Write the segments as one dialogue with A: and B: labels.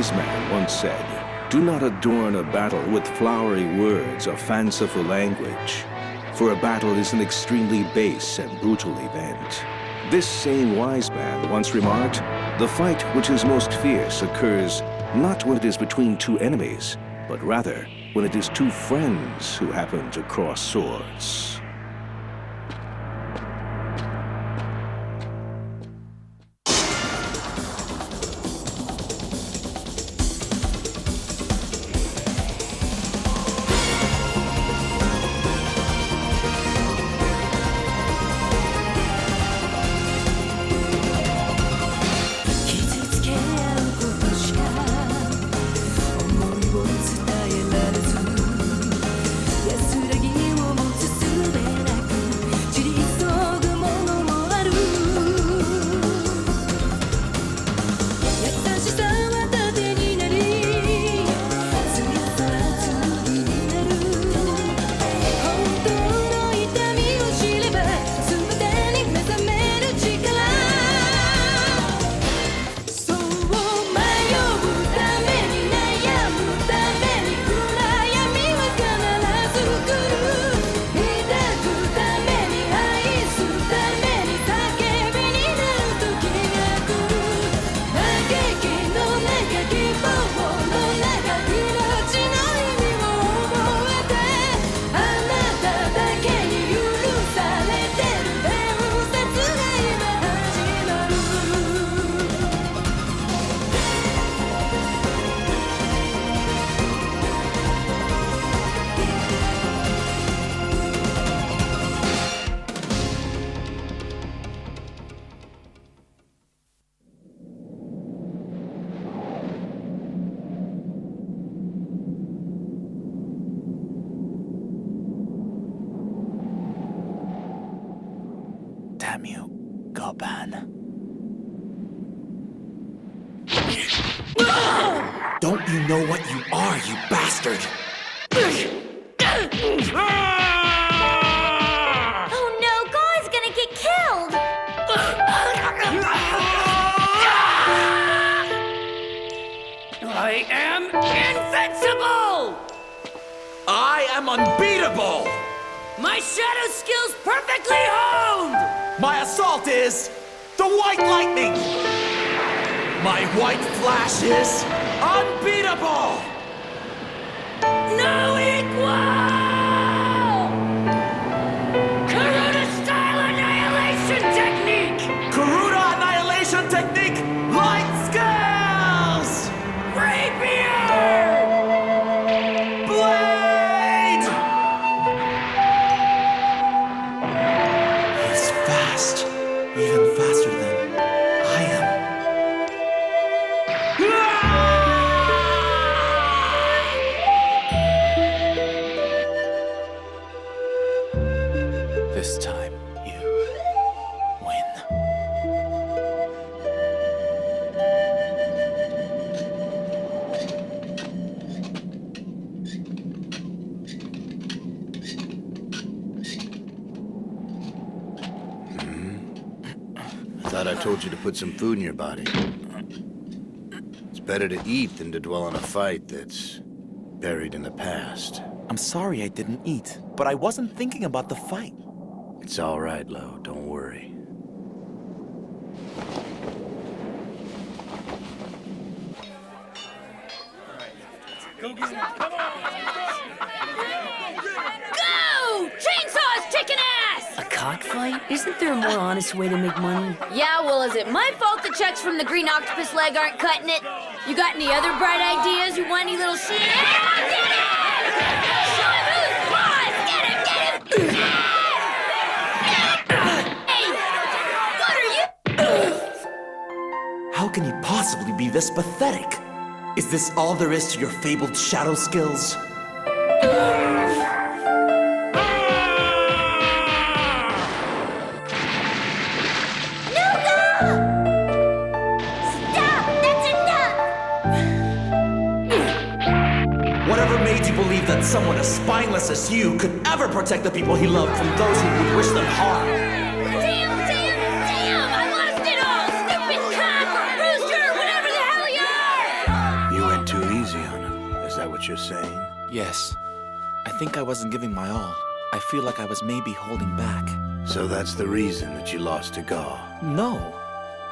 A: wise man once said, "Do not adorn a battle with flowery words or fanciful language, for a battle is an extremely base and brutal event." This same wise man once remarked, "The fight which is most fierce occurs not when it is between two enemies, but rather when it is two friends who happen to cross swords."
B: Damn you, Gau Ban.
C: Don't you know what you are, you bastard?
D: Oh no, Gau's gonna get killed!
E: I am invincible!
C: I am unbeatable!
E: My shadow skills perfectly honed!
C: My assault is the white lightning! My white flash is unbeatable!
E: No equal! Kuruda style annihilation technique!
C: Kuruda annihilation technique! Light skills!
E: Rapier!
C: Blade! He's fast. Even faster than I am.
B: This time, you win.
F: I thought I told you to put some food in your body. It's better to eat than to dwell on a fight that's buried in the past.
B: I'm sorry I didn't eat, but I wasn't thinking about the fight.
F: It's all right, Lo. Don't worry.
D: Go! Chainsaw's kicking ass!
G: A cockfight? Isn't there a more honest way to make money?
D: Yeah, well, is it my fault the checks from the green octopus leg aren't cutting it? You got any other bright ideas, you whiny little shit? Yeah, get it! Show him who's boss! Get him, get him! Hey, what are you?
C: How can you possibly be this pathetic? Is this all there is to your fabled shadow skills? Whatever made you believe that someone as spineless as you could ever protect the people he loved from those who would wish them harm?
D: Damn! I lost it all! Stupid cock or rooster, whatever the hell you are!
F: You
B: Yes. I think I wasn't giving my all. I feel like I was maybe holding back.
F: So that's the reason that you lost to Gau.
B: No.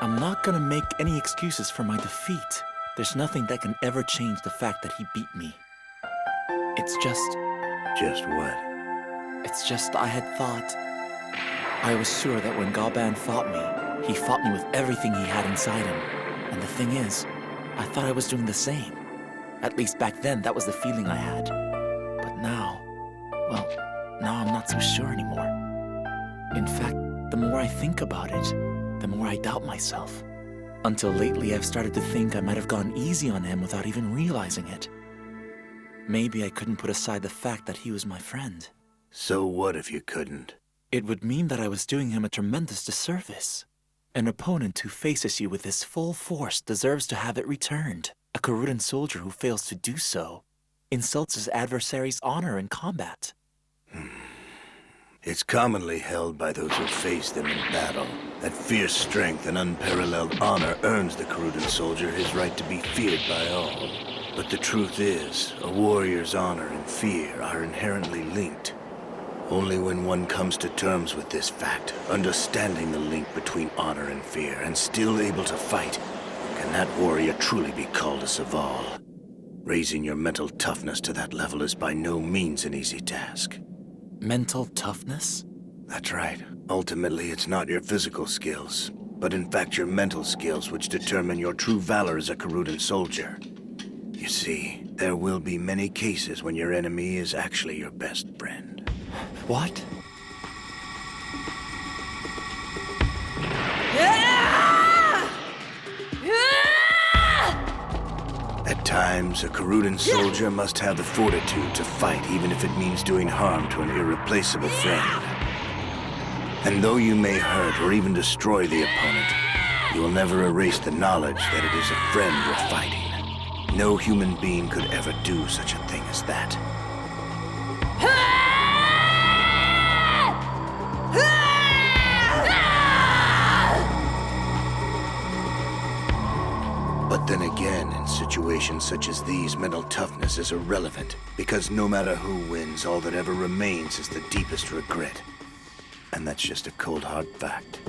B: I'm not gonna make any excuses for my defeat. There's nothing that can ever change the fact that he beat me. It's just...
F: Just what?
B: It's just I had thought... I was sure that when Gau Ban fought me, he fought me with everything he had inside him. And the thing is, I thought I was doing the same. At least back then, that was the feeling I had. But now, well, now I'm not so sure anymore. In fact, the more I think about it, the more I doubt myself. Until lately, I've started to think I might have gone easy on him without even realizing it. Maybe I couldn't put aside the fact that he was my friend.
F: So what if you couldn't?
B: It would mean that I was doing him a tremendous disservice. An opponent who faces you with his full force deserves to have it returned. A Kurudan soldier who fails to do so insults his adversary's honor in combat.
F: It's commonly held by those who face them in battle that fierce strength and unparalleled honor earns the Kurudan soldier his right to be feared by all. But the truth is, a warrior's honor and fear are inherently linked. Only when one comes to terms with this fact, understanding the link between honor and fear, and still able to fight, can that warrior truly be called a Sevaar. Raising your mental toughness to that level is by no means an easy task.
B: Mental toughness?
F: That's right. Ultimately, it's not your physical skills, but in fact your mental skills which determine your true valor as a Kurudan soldier. You see, there will be many cases when your enemy is actually your best friend.
B: What?
F: At times, a Kurudan soldier must have the fortitude to fight even if it means doing harm to an irreplaceable friend. And though you may hurt or even destroy the opponent, you will never erase the knowledge that it is a friend you're fighting. No human being could ever do such a thing as that. But then again, in situations such as these, mental toughness is irrelevant, because no matter who wins, all that ever remains is the deepest regret. And that's just a cold, hard fact.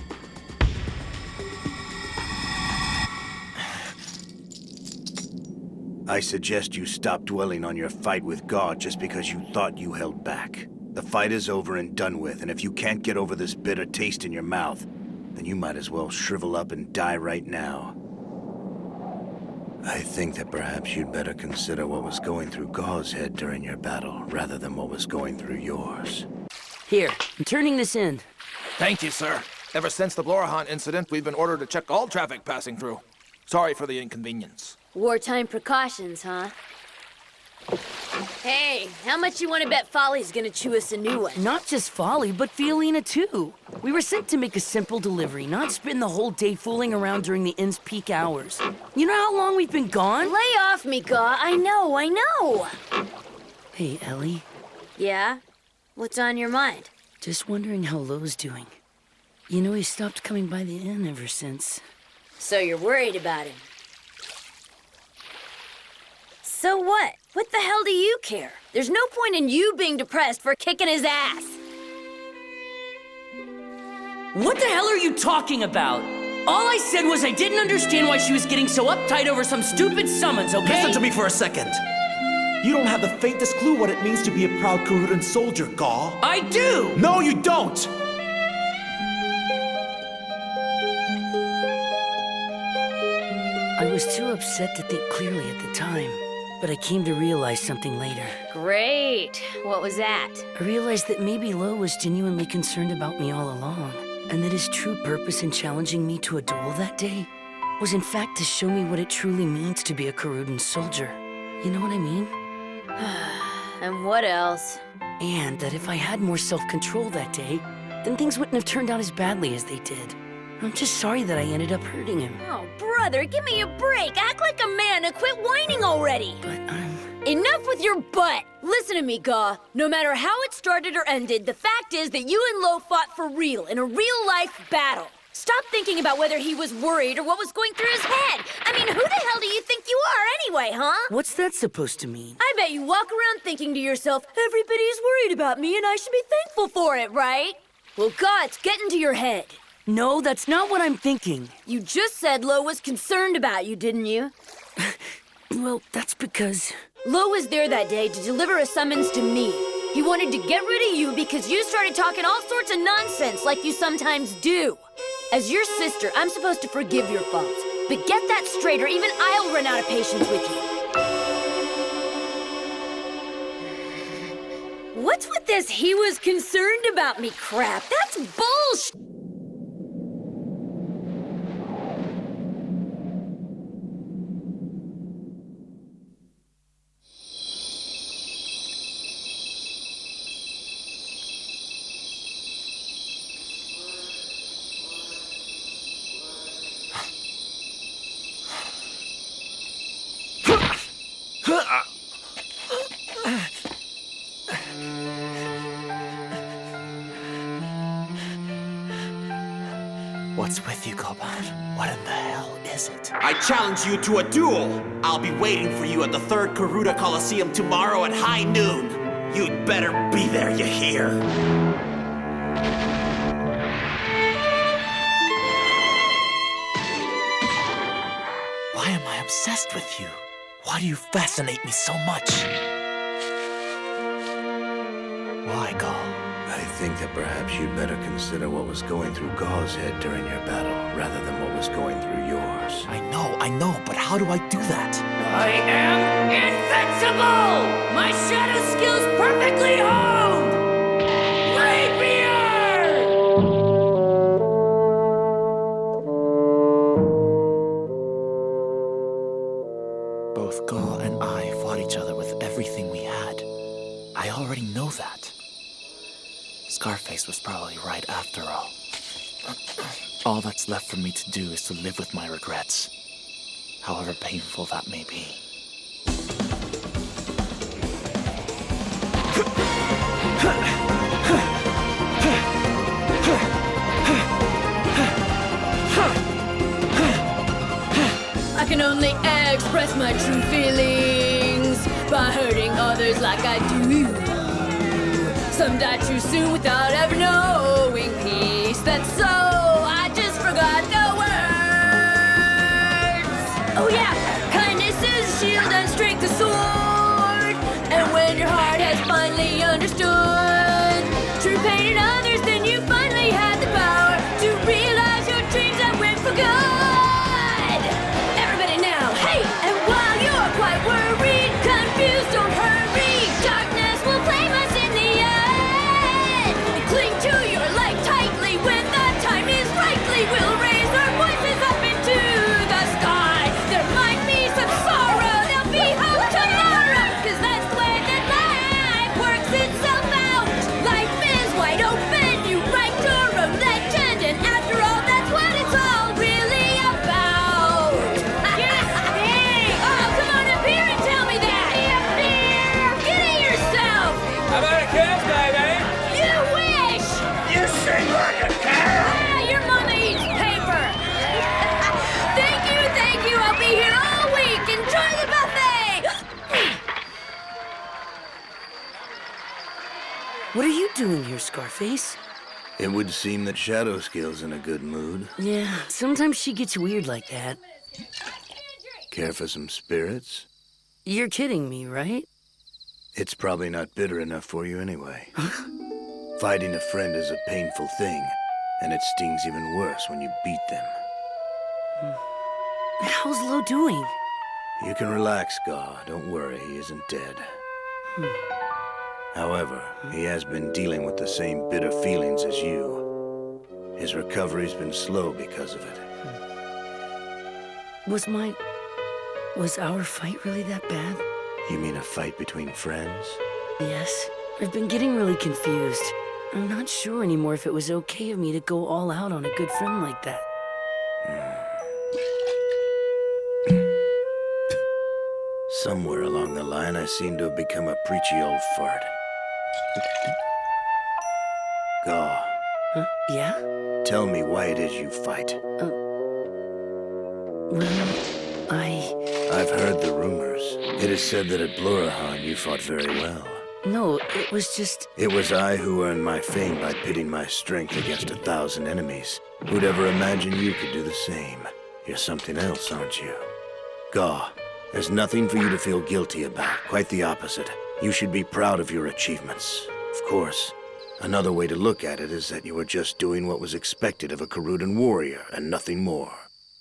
F: I suggest you stop dwelling on your fight with God just because you thought you held back. The fight is over and done with, and if you can't get over this bitter taste in your mouth, then you might as well shrivel up and die right now. I think that perhaps you'd better consider what was going through Gau's head during your battle, rather than what was going through yours.
G: Here, I'm turning this in.
H: Thank you, sir. Ever since the Blorahan incident, we've been ordered to check all traffic passing through. Sorry for the inconvenience.
D: Wartime precautions, huh? Hey, how much you want to bet Folly's gonna chew us a new one?
G: Not just Folly, but Fiolina too. We were sent to make a simple delivery, not spend the whole day fooling around during the inn's peak hours. You know how long we've been gone?
D: Lay off me, Gau. I know.
G: Hey, Ellie.
D: Yeah? What's on your mind?
G: Just wondering how Lo's doing. You know, he stopped coming by the inn ever since.
D: So you're worried about him. So what? What the hell do you care? There's no point in you being depressed for kicking his ass.
E: What the hell are you talking about? All I said was I didn't understand why she was getting so uptight over some stupid summons, okay?
C: Listen to me for a second. You don't have the faintest clue what it means to be a proud Kurudan soldier, Gau.
E: I do!
C: No, you don't!
G: I was too upset to think clearly at the time, but I came to realize something later.
D: Great. What was that?
G: I realized that maybe Lo was genuinely concerned about me all along, and that his true purpose in challenging me to a duel that day was in fact to show me what it truly means to be a Kurudan soldier. You know what I mean?
D: And what else?
G: And that if I had more self-control that day, then things wouldn't have turned out as badly as they did. I'm just sorry that I ended up hurting him.
D: Oh, brother, give me a break. Act like a man and quit whining already.
G: But
D: Enough with your butt. Listen to me, Gau. No matter how it started or ended, the fact is that you and Lo fought for real in a real-life battle. Stop thinking about whether he was worried or what was going through his head. I mean, who the hell do you think you are anyway, huh?
G: What's that supposed to mean?
D: I bet you walk around thinking to yourself, everybody's worried about me and I should be thankful for it, right? Well, God's getting to your head.
G: No, that's not what I'm thinking.
D: You just said Lo was concerned about you, didn't you?
G: Well, that's because...
D: Lo was there that day to deliver a summons to me. He wanted to get rid of you because you started talking all sorts of nonsense like you sometimes do. As your sister, I'm supposed to forgive your faults. But get that straight or even I'll run out of patience with you. What's with this he was concerned about me crap? That's bullshit!
B: What's with you, Gau Ban? What in the hell is it?
C: I challenge you to a duel. I'll be waiting for you at the 3rd Kuruda Coliseum tomorrow at high noon. You'd better be there, you hear?
B: Why am I obsessed with you? Why do you fascinate me so much? Why, Gau?
F: I think that perhaps you'd better consider what was going through Gau's head during your battle, rather than what was going through yours.
B: I know, but how do I do that?
E: I am invincible! My shadow skill's perfectly honed! Rapier!
B: Both Gau and I fought each other with everything we had. I already know that. Scarface was probably right after all. All that's left for me to do is to live with my regrets, however painful that may be.
D: I can only express my true feelings by hurting others like I do. Some die too soon without ever knowing peace. That's so, I just forgot the words. Oh yeah, kindness is a shield and strength a sword. And when your heart has finally understood true pain in others, then you finally had the power to realize your dreams and went for good. Everybody now, hey! And while you're quite worried, confused, don't hurry. Darkness will claim us in the end. Cling to your light tightly when the time is rightly. We'll raise our voices up into the sky. There might be some sorrow, there'll be hope tomorrow. 'Cause that's the way that life works itself out. Life is wide open, you write your own legend. And after all, that's what it's all really about. Yes, hey! Oh, come on up here and tell me that. Get it yourself.
I: How about a kiss, baby?
D: You wish.
I: You sing like a cow!
D: Ah, your mama eats paper. Thank you. I'll be here all week. Enjoy the buffet.
G: What are you doing here, Scarface?
F: It would seem that Shadow Skill's in a good mood.
G: Yeah, sometimes she gets weird like that.
F: Care for some spirits?
G: You're kidding me, right?
F: It's probably not bitter enough for you anyway. Fighting a friend is a painful thing, and it stings even worse when you beat them.
G: How's Lo doing?
F: You can relax, Gau. Don't worry, he isn't dead. However, he has been dealing with the same bitter feelings as you. His recovery's been slow because of it.
G: Was our fight really that bad?
F: You mean a fight between friends?
G: Yes. I've been getting really confused. I'm not sure anymore if it was okay of me to go all out on a good friend like that.
F: Somewhere along the line, I seem to have become a preachy old fart. Gau,
G: Huh? Yeah?
F: Tell me why it is you fight.
G: Well,
F: I've heard the rumors. It is said that at Blurahan you fought very well.
G: No, it was just...
F: It was I who earned my fame by pitting my strength against 1,000 enemies. Who'd ever imagine you could do the same? You're something else, aren't you? Gau, there's nothing for you to feel guilty about. Quite the opposite. You should be proud of your achievements. Of course, another way to look at it is that you were just doing what was expected of a Kurudan warrior, and nothing more.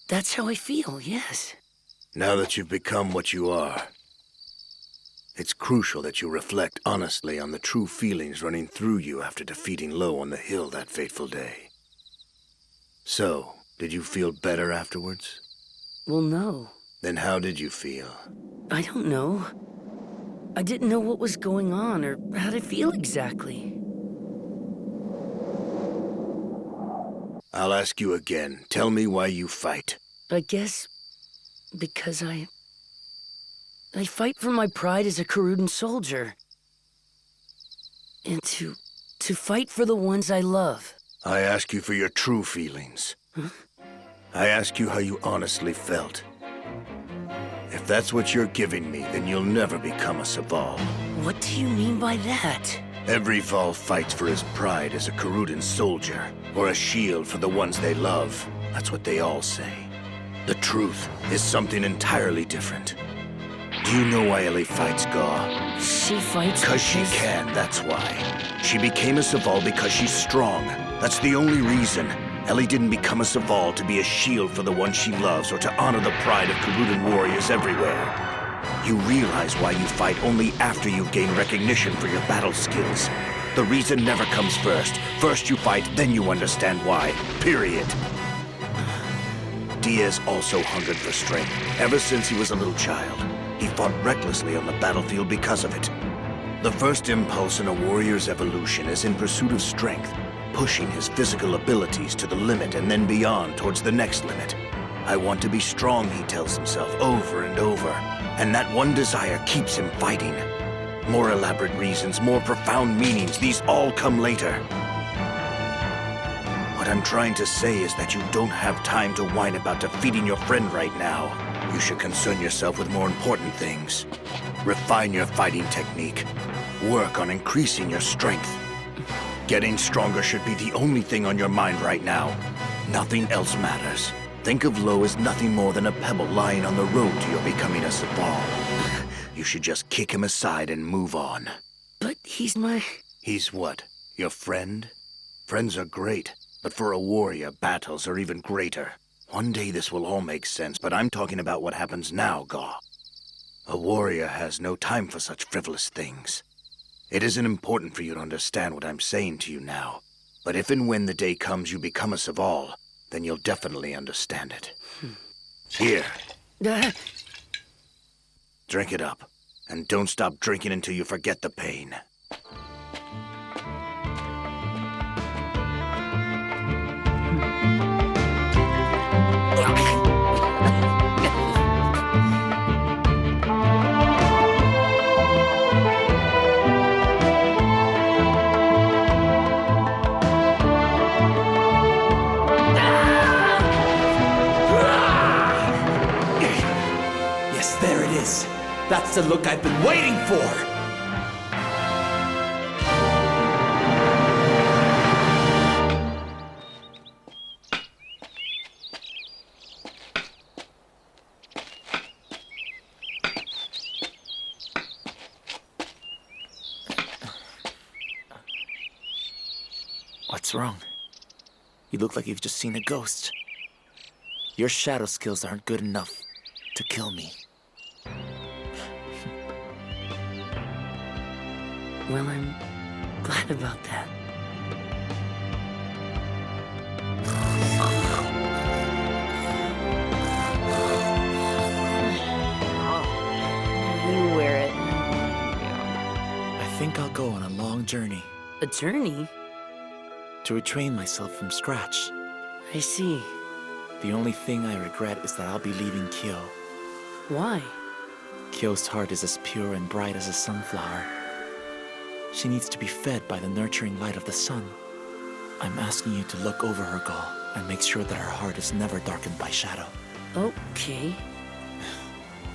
G: That's how I feel, yes.
F: Now that you've become what you are, it's crucial that you reflect honestly on the true feelings running through you after defeating Lo on the hill that fateful day. So, did you feel better afterwards?
G: Well, no.
F: Then how did you feel?
G: I don't know. I didn't know what was going on or how to feel exactly.
F: I'll ask you again. Tell me why you fight.
G: I guess because I fight for my pride as a Kurudan soldier. And to fight for the ones I love.
F: I ask you for your true feelings.
G: Huh?
F: I ask you how you honestly felt. If that's what you're giving me, then you'll never become a Sevaar.
G: What do you mean by that?
F: Every Val fights for his pride as a Kurudan soldier, or a shield for the ones they love. That's what they all say. The truth is something entirely different. Do you know why Elle fights Gau?
G: She fights
F: Because she can, that's why. She became a Sevaar because she's strong. That's the only reason. Elle didn't become a Sevaar to be a shield for the one she loves or to honor the pride of Kurudan warriors everywhere. You realize why you fight only after you've gained recognition for your battle skills. The reason never comes first. First you fight, then you understand why. Period. Diaz also hungered for strength. Ever since he was a little child, he fought recklessly on the battlefield because of it. The first impulse in a warrior's evolution is in pursuit of strength, pushing his physical abilities to the limit and then beyond towards the next limit. I want to be strong, he tells himself over and over. And that one desire keeps him fighting. More elaborate reasons, more profound meanings, these all come later. What I'm trying to say is that you don't have time to whine about defeating your friend right now. You should concern yourself with more important things. Refine your fighting technique. Work on increasing your strength. Getting stronger should be the only thing on your mind right now. Nothing else matters. Think of Lo as nothing more than a pebble lying on the road to your becoming a Sevaar. You should just kick him aside and move on.
G: But he's my...
F: He's what? Your friend? Friends are great, but for a warrior, battles are even greater. One day this will all make sense, but I'm talking about what happens now, Gau. A warrior has no time for such frivolous things. It isn't important for you to understand what I'm saying to you now, but if and when the day comes you become a Sevaar, then you'll definitely understand it. Here. Drink it up, and don't stop drinking until you forget the pain.
C: That's the look I've been waiting for!
B: What's wrong? You look like you've just seen a ghost. Your shadow skills aren't good enough to kill me.
G: Well, I'm glad about that.
D: You wear it.
B: I think I'll go on a long journey.
G: A journey?
B: To retrain myself from scratch.
G: I see.
B: The only thing I regret is that I'll be leaving Kyuo.
G: Why?
B: Kyo's heart is as pure and bright as a sunflower. She needs to be fed by the nurturing light of the sun. I'm asking you to look over her, Gau, and make sure that her heart is never darkened by shadow.
G: Okay.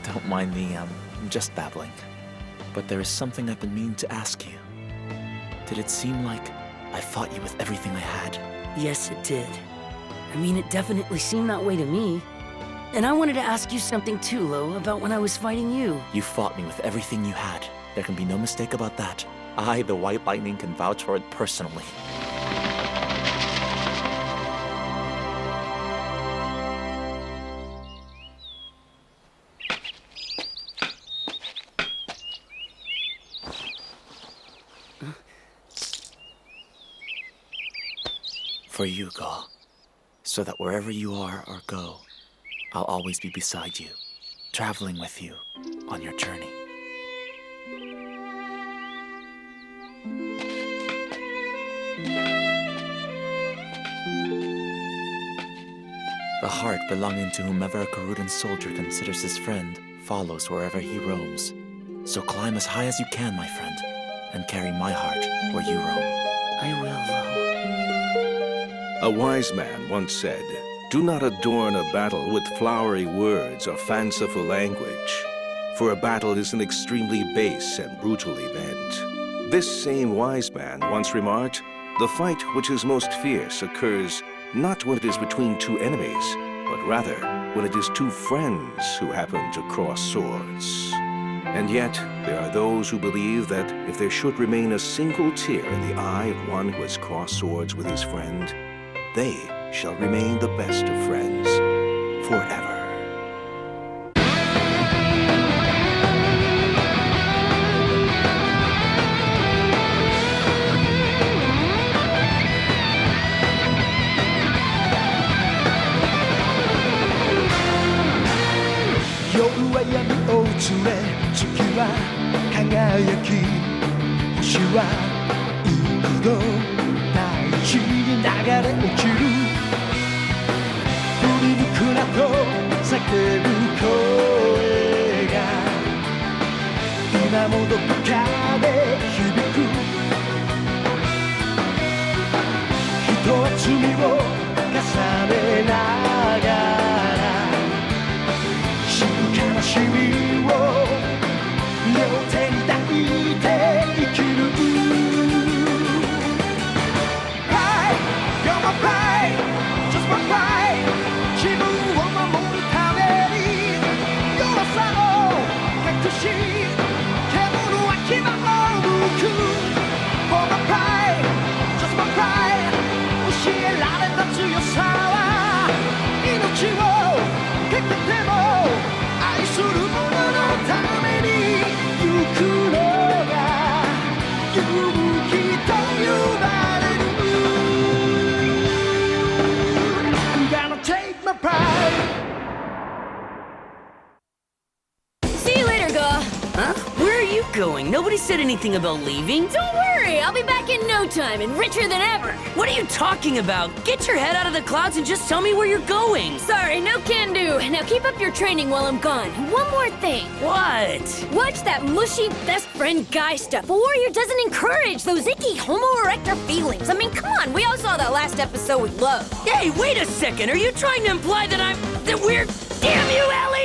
B: Don't mind me, I'm just babbling. But there is something I've been meaning to ask you. Did it seem like I fought you with everything I had?
G: Yes, it did. I mean, it definitely seemed that way to me. And I wanted to ask you something too, Lo, about when I was fighting you.
B: You fought me with everything you had. There can be no mistake about that. I, the White Lightning, can vouch for it personally. For you, Gau, so that wherever you are or go, I'll always be beside you, traveling with you on your journey. The heart belonging to whomever a Kurudan soldier considers his friend follows wherever he roams. So climb as high as you can, my friend, and carry my heart where you roam.
G: I will, Lo.
A: A wise man once said, "Do not adorn a battle with flowery words or fanciful language, for a battle is an extremely base and brutal event." This same wise man once remarked, "The fight which is most fierce occurs not when it is between two enemies, but rather when it is two friends who happen to cross swords." And yet, there are those who believe that if there should remain a single tear in the eye of one who has crossed swords with his friend, they shall remain the best of friends forever.
G: Nobody said anything about leaving.
D: Don't worry, I'll be back in no time and richer than ever.
E: What are you talking about? Get your head out of the clouds and just tell me where you're going.
D: Sorry, no can do. Now keep up your training while I'm gone. One more thing.
E: What?
D: Watch that mushy best friend guy stuff. A warrior doesn't encourage those icky homo erector feelings. I mean, come on, we all saw that last episode with love.
E: Hey, wait a second. Are you trying to imply that we're... Damn you, Ellie!